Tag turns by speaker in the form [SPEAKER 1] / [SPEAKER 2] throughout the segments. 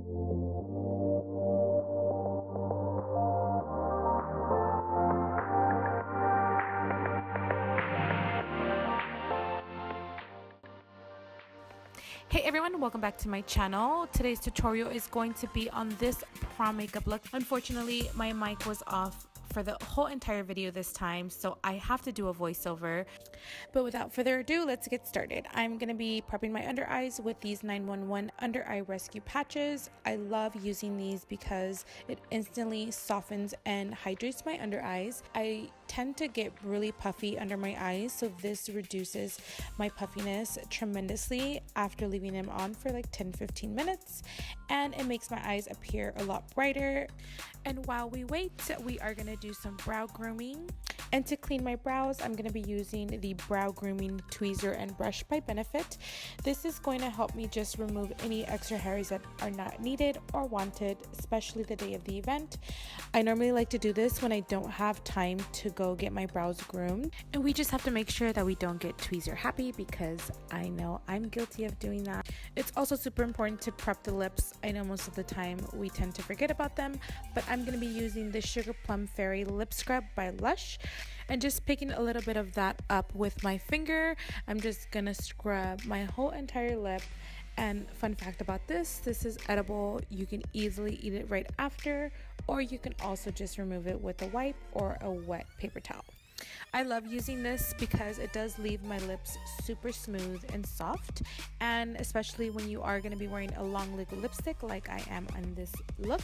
[SPEAKER 1] Hey everyone, welcome back to my channel. Today's tutorial is going to be on this prom makeup look. Unfortunately, my mic was off for the whole entire video this time, so I have to do a voiceover. But without further ado, let's get started. I'm going to be prepping my under eyes with these 911 Under Eye Rescue patches. I love using these because it instantly softens and hydrates my under eyes. I tend to get really puffy under my eyes, so this reduces my puffiness tremendously after leaving them on for like 10-15 minutes, and it makes my eyes appear a lot brighter. And while we wait, we are going to do some brow grooming. And to clean my brows, I'm going to be using the brow grooming tweezer and brush by Benefit. This is going to help me just remove any extra hairs that are not needed or wanted, especially the day of the event. I normally like to do this when I don't have time to go get my brows groomed. And we just have to make sure that we don't get tweezer happy, because I know I'm guilty of doing that. It's also super important to prep the lips. I know most of the time we tend to forget about them, but I'm going to be using the Sugar Plum Fairy Lip Scrub by LUSH. And just picking a little bit of that up with my finger, I'm just gonna scrub my whole entire lip. And fun fact about this is edible. You can easily eat it right after, or you can also just remove it with a wipe or a wet paper towel. I love using this because it does leave my lips super smooth and soft, and especially when you are going to be wearing a long liquid lipstick like I am on this look,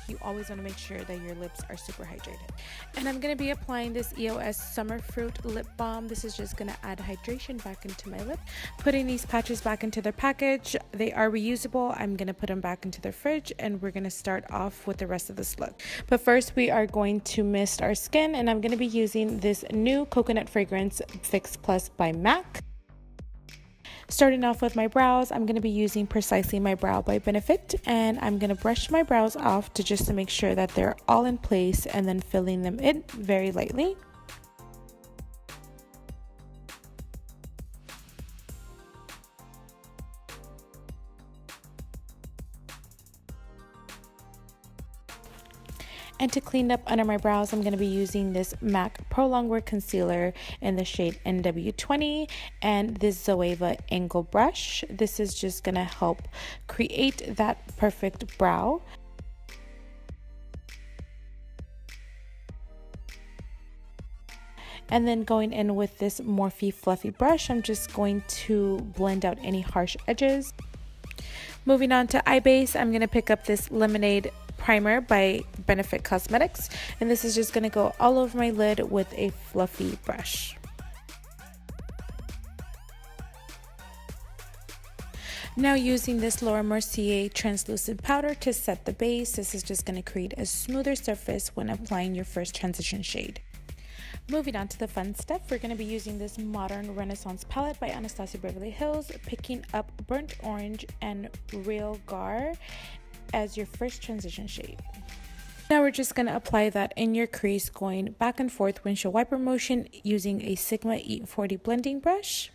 [SPEAKER 1] you always want to make sure that your lips are super hydrated. And I'm going to be applying this EOS Summer Fruit Lip Balm. This is just going to add hydration back into my lip. Putting these patches back into their package. They are reusable. I'm going to put them back into their fridge, and we're going to start off with the rest of this look. But first, we are going to mist our skin, and I'm going to be using this new coconut fragrance Fix Plus by MAC. Starting off with my brows, I'm going to be using Precisely My Brow by Benefit, and I'm going to brush my brows off to make sure that they're all in place, and then filling them in very lightly. And to clean up under my brows, I'm going to be using this MAC Pro Longwear Concealer in the shade NW20 and this Zoeva Angle Brush. This is just going to help create that perfect brow. And then going in with this Morphe Fluffy Brush, I'm just going to blend out any harsh edges. Moving on to eye base, I'm going to pick up this Lemonade Primer by Benefit Cosmetics, and this is just going to go all over my lid with a fluffy brush. Now using this Laura Mercier translucent powder to set the base, this is just going to create a smoother surface when applying your first transition shade. Moving on to the fun stuff, we're going to be using this Modern Renaissance palette by Anastasia Beverly Hills, picking up Burnt Orange and Real Gar as your first transition shade. Now we're just going to apply that in your crease, going back and forth windshield wiper motion using a Sigma E40 blending brush.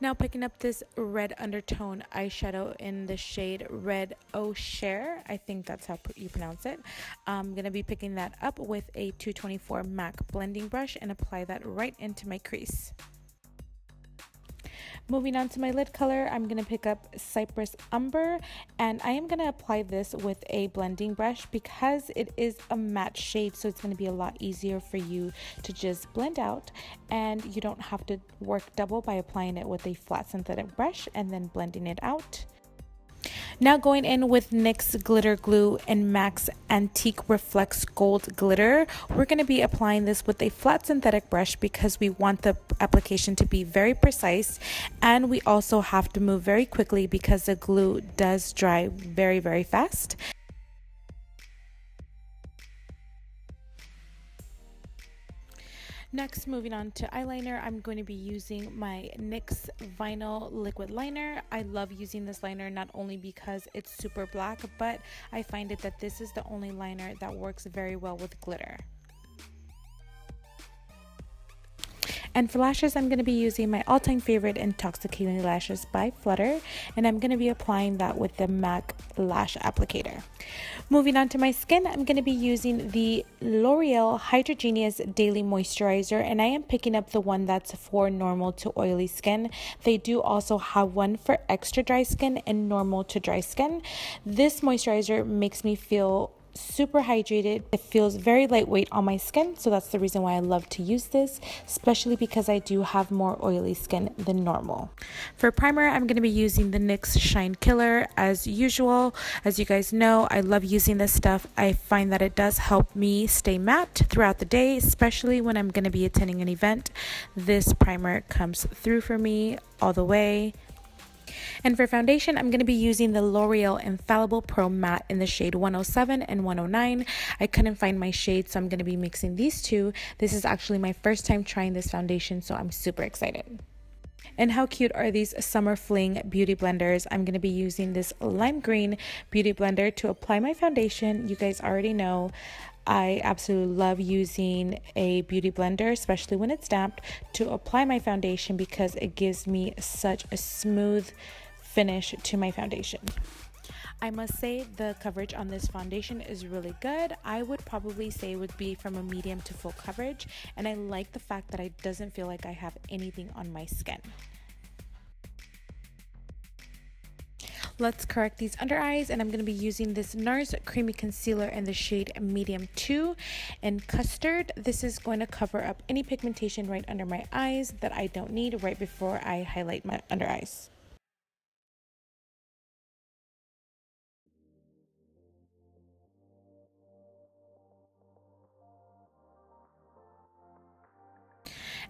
[SPEAKER 1] Now picking up this red undertone eyeshadow in the shade Red O'Share, I think that's how you pronounce it. I'm going to be picking that up with a 224 MAC blending brush and apply that right into my crease. Moving on to my lid color, I'm going to pick up Cypress Umber, and I am going to apply this with a blending brush because it is a matte shade, so it's going to be a lot easier for you to just blend out, and you don't have to work double by applying it with a flat synthetic brush and then blending it out. Now going in with NYX Glitter Glue and MAC's Antique Reflex Gold Glitter. We're going to be applying this with a flat synthetic brush because we want the application to be very precise, and we also have to move very quickly because the glue does dry very, very fast. Next, moving on to eyeliner, I'm going to be using my NYX Vinyl Liquid Liner. I love using this liner not only because it's super black, but I find it that this is the only liner that works very well with glitter. And for lashes, I'm going to be using my all-time favorite Intoxicating lashes by Flutter, and I'm going to be applying that with the MAC lash applicator. Moving on to my skin, I'm going to be using the L'Oreal Hydra Daily Moisturizer, and I am picking up the one that's for normal to oily skin. They do also have one for extra dry skin and normal to dry skin. This moisturizer makes me feel super hydrated. It feels very lightweight on my skin, so that's the reason why I love to use this, especially because I do have more oily skin than normal. For primer, I'm going to be using the NYX Shine Killer as usual. As you guys know, I love using this stuff. I find that it does help me stay matte throughout the day, especially when I'm going to be attending an event. This primer comes through for me all the way. And for foundation, I'm going to be using the L'Oreal Infallible Pro Matte in the shade 107 and 109. I couldn't find my shade, so I'm going to be mixing these two. This is actually my first time trying this foundation, so I'm super excited. And how cute are these Summer Fling beauty blenders? I'm going to be using this lime green beauty blender to apply my foundation. You guys already know I absolutely love using a beauty blender, especially when it's damp, to apply my foundation because it gives me such a smooth finish to my foundation. I must say the coverage on this foundation is really good. I would probably say it would be from a medium to full coverage, and I like the fact that it doesn't feel like I have anything on my skin. Let's correct these under eyes, and I'm going to be using this Nars Creamy Concealer in the shade Medium 2 and Custard. This is going to cover up any pigmentation right under my eyes that I don't need right before I highlight my under eyes.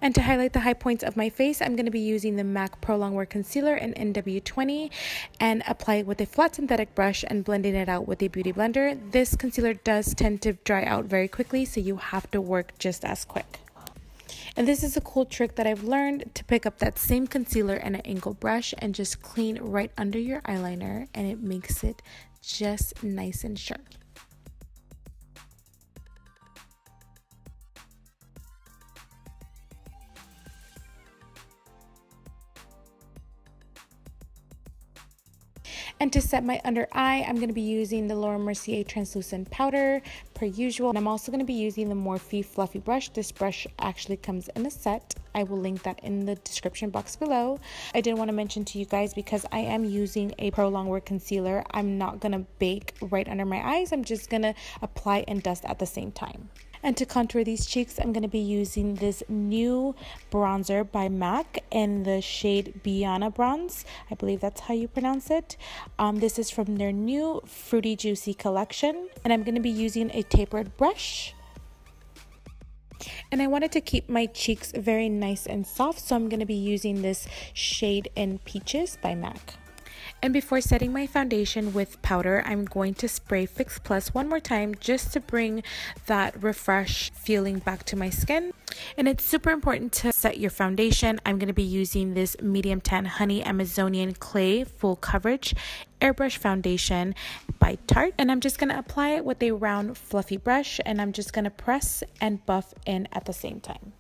[SPEAKER 1] And to highlight the high points of my face, I'm going to be using the MAC Pro Longwear Concealer in NW20 and apply it with a flat synthetic brush and blending it out with a beauty blender. This concealer does tend to dry out very quickly, so you have to work just as quick. And this is a cool trick that I've learned, to pick up that same concealer and an angled brush and just clean right under your eyeliner, and it makes it just nice and sharp. And to set my under eye, I'm going to be using the Laura Mercier Translucent Powder per usual. And I'm also going to be using the Morphe Fluffy Brush. This brush actually comes in a set. I will link that in the description box below. I did want to mention to you guys, because I am using a Pro Longwear Concealer, I'm not going to bake right under my eyes. I'm just going to apply and dust at the same time. And to contour these cheeks, I'm going to be using this new bronzer by MAC in the shade Biana Bronze. I believe that's how you pronounce it. This is from their new Fruity Juicy collection. And I'm going to be using a tapered brush. And I wanted to keep my cheeks very nice and soft, so I'm going to be using this shade in Peaches by MAC. And before setting my foundation with powder, I'm going to spray Fix Plus one more time just to bring that refresh feeling back to my skin. And it's super important to set your foundation. I'm going to be using this Medium Tan Honey Amazonian Clay Full Coverage Airbrush Foundation by Tarte. And I'm just going to apply it with a round fluffy brush, and I'm just going to press and buff in at the same time.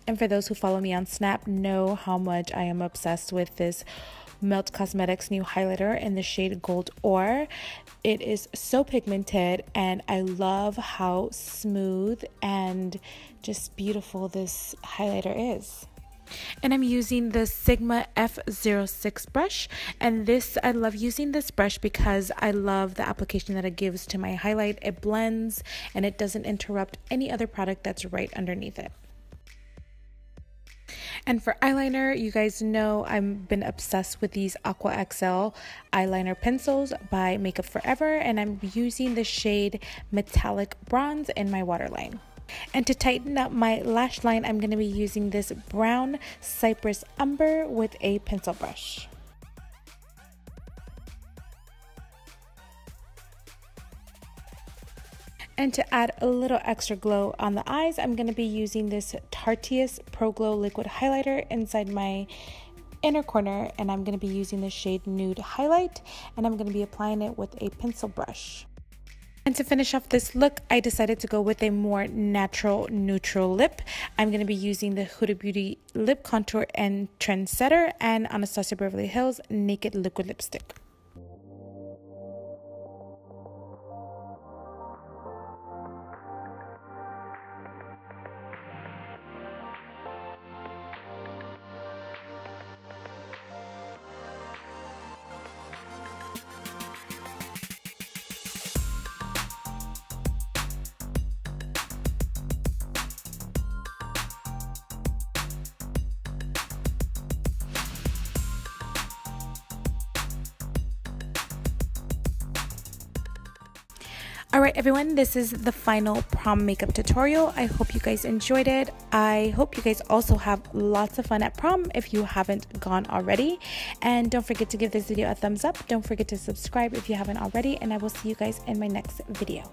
[SPEAKER 1] And for those who follow me on Snap know how much I am obsessed with this Melt Cosmetics new highlighter in the shade Gold Ore. It is so pigmented, and I love how smooth and just beautiful this highlighter is. And I'm using the Sigma F06 brush, and I love using this brush because I love the application that it gives to my highlight. It blends and it doesn't interrupt any other product that's right underneath it. And for eyeliner, you guys know I've been obsessed with these AQUA XL eyeliner pencils by Makeup Forever, and I'm using the shade Metallic Bronze in my waterline. And to tighten up my lash line, I'm going to be using this brown Cypress Umber with a pencil brush. And to add a little extra glow on the eyes, I'm going to be using this Tarte Pro Glow Liquid Highlighter inside my inner corner, and I'm going to be using the shade Nude Highlight, and I'm going to be applying it with a pencil brush. And to finish off this look, I decided to go with a more natural neutral lip. I'm going to be using the Huda Beauty Lip Contour and Trendsetter and Anastasia Beverly Hills Naked Liquid Lipstick. Alright everyone, this is the final prom makeup tutorial. I hope you guys enjoyed it. I hope you guys also have lots of fun at prom if you haven't gone already. And don't forget to give this video a thumbs up. Don't forget to subscribe if you haven't already. And I will see you guys in my next video.